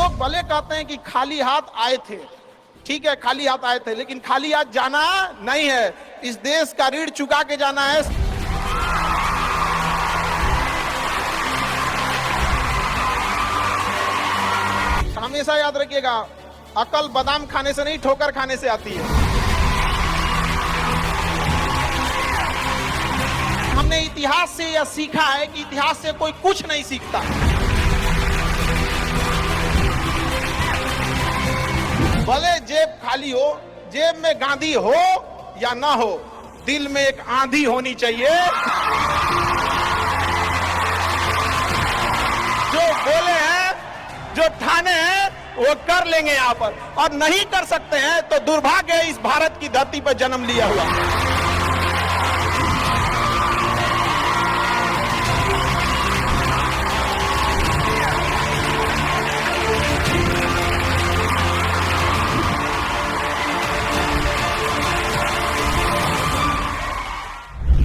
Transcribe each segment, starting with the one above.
लोग भले कहते हैं कि खाली हाथ आए थे, ठीक है खाली हाथ आए थे, लेकिन खाली हाथ जाना नहीं है। इस देश का ऋण चुका के जाना है। हमेशा याद रखिएगा, अकल बादाम खाने से नहीं ठोकर खाने से आती है। हमने इतिहास से यह सीखा है कि इतिहास से कोई कुछ नहीं सीखता। भले जेब खाली हो, जेब में गांधी हो या ना हो, दिल में एक आंधी होनी चाहिए। जो बोले हैं, जो ठाने हैं, वो कर लेंगे यहाँ पर, और नहीं कर सकते हैं तो दुर्भाग्य है इस भारत की धरती पर जन्म लिया हुआ।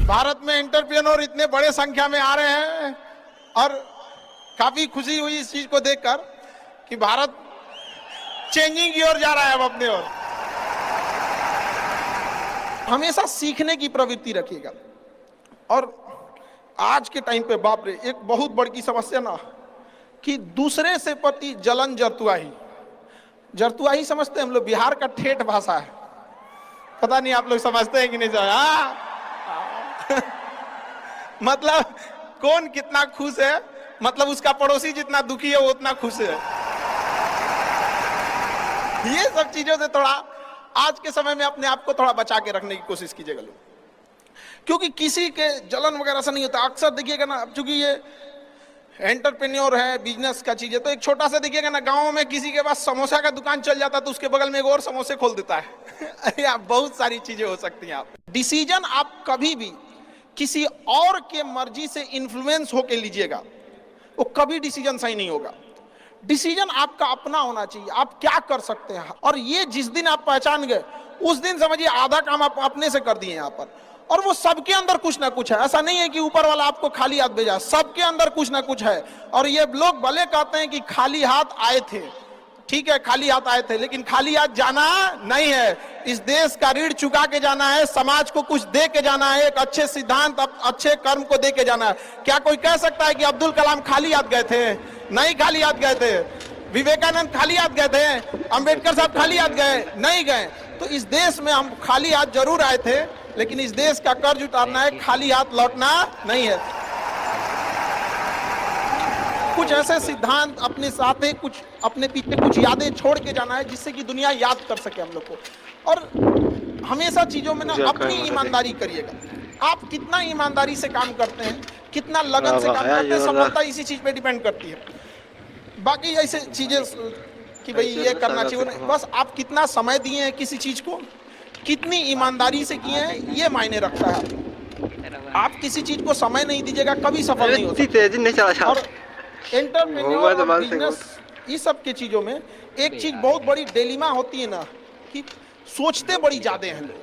भारत में एंटरप्रेन्योर इतने बड़े संख्या में आ रहे हैं और काफी खुशी हुई इस चीज को देखकर कि भारत चेंजिंग की ओर जा रहा है अब अपने ओर। हमेशा सीखने की प्रवृत्ति रखिएगा। और आज के टाइम पे बाप रे, एक बहुत बड़ी समस्या ना कि दूसरे से प्रति जलन जरतुआही समझते हैं हम लोग। बिहार का ठेठ भाषा है, पता नहीं आप लोग समझते हैं कि नहीं समझ। मतलब कौन कितना खुश है, मतलब उसका पड़ोसी जितना दुखी है वो उतना खुश है। ये सब चीजों से थोड़ा आज के समय में अपने आप को थोड़ा बचा के रखने की कोशिश कीजिएगा लोग, क्योंकि किसी के जलन वगैरह से नहीं होता। अक्सर देखिएगा ना, चूंकि ये एंटरप्रेन्योर है, बिजनेस का चीज है, तो एक छोटा सा देखिएगा ना, गांव में किसी के पास समोसा का दुकान चल जाता तो उसके बगल में एक और समोसे खोल देता है। अरे आप बहुत सारी चीजें हो सकती हैं। आप डिसीजन आप कभी भी किसी और के मर्जी से इन्फ्लुएंस होके लीजिएगा, वो कभी डिसीजन सही नहीं होगा। डिसीजन आपका अपना होना चाहिए, आप क्या कर सकते हैं। और ये जिस दिन आप पहचान गए, उस दिन समझिए आधा काम आप अपने से कर दिए यहाँ पर। और वो सबके अंदर कुछ ना कुछ है, ऐसा नहीं है कि ऊपर वाला आपको खाली हाथ भेजा, सबके अंदर कुछ ना कुछ है। और ये लोग भले कहते हैं कि खाली हाथ आए थे, ठीक है खाली हाथ आए थे, लेकिन खाली हाथ जाना नहीं है। इस देश का ऋण चुका के जाना है, समाज को कुछ दे के जाना है, एक अच्छे सिद्धांत, अच्छे कर्म को दे के जाना है। क्या कोई कह सकता है कि अब्दुल कलाम खाली हाथ गए थे? नहीं खाली हाथ गए थे। विवेकानंद खाली हाथ गए थे? अंबेडकर साहब खाली हाथ गए? नहीं गए। तो इस देश में हम खाली हाथ जरूर आए थे, लेकिन इस देश का कर्ज उतारना है, खाली हाथ लौटना नहीं है। कुछ ऐसे सिद्धांत अपने साथ है, कुछ अपने पीछे कुछ यादें छोड़ के जाना है, जिससे कि दुनिया याद कर सके हम लोग को। और हमेशा चीजों में ना अपनी ईमानदारी करिएगा। आप कितना ईमानदारी से काम करते हैं, कितना लगन से काम करते हैं, सफलता इसी चीज पे डिपेंड करती है। बाकी ऐसे चीजें कि भाई ये करना चाहिए, बस आप कितना समय दिए हैं किसी चीज को, कितनी ईमानदारी से किए हैं, ये मायने रखता है। आप किसी चीज को समय नहीं दीजिएगा, कभी सफल नहीं होता। और एंटरप्रेन्योर और बिजनेस, इस सब के चीजों में एक चीज बहुत बड़ी डिलेमा होती है ना, कि सोचते बड़ी ज्यादा हैं लोग,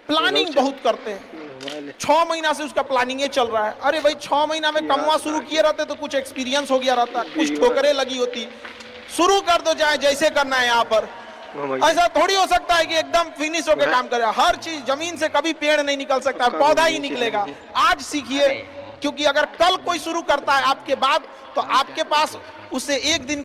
प्लानिंग बहुत करते हैं। 6 महीना से उसका प्लानिंग ये चल रहा है। अरे भाई 6 महीना में कमवा शुरू किए रहते तो कुछ एक्सपीरियंस हो गया रहता, कुछ ठोकरें लगी होती। शुरू कर दो, चाहे जैसे करना है। यहाँ पर ऐसा थोड़ी हो सकता है कि एकदम फिनिश होकर काम करे। हर चीज, जमीन से कभी पेड़ नहीं निकल सकता, पौधा ही निकलेगा। आज सीखिए, क्योंकि अगर कल कोई शुरू करता है आपके बाद, तो आपके पास उससे एक दिन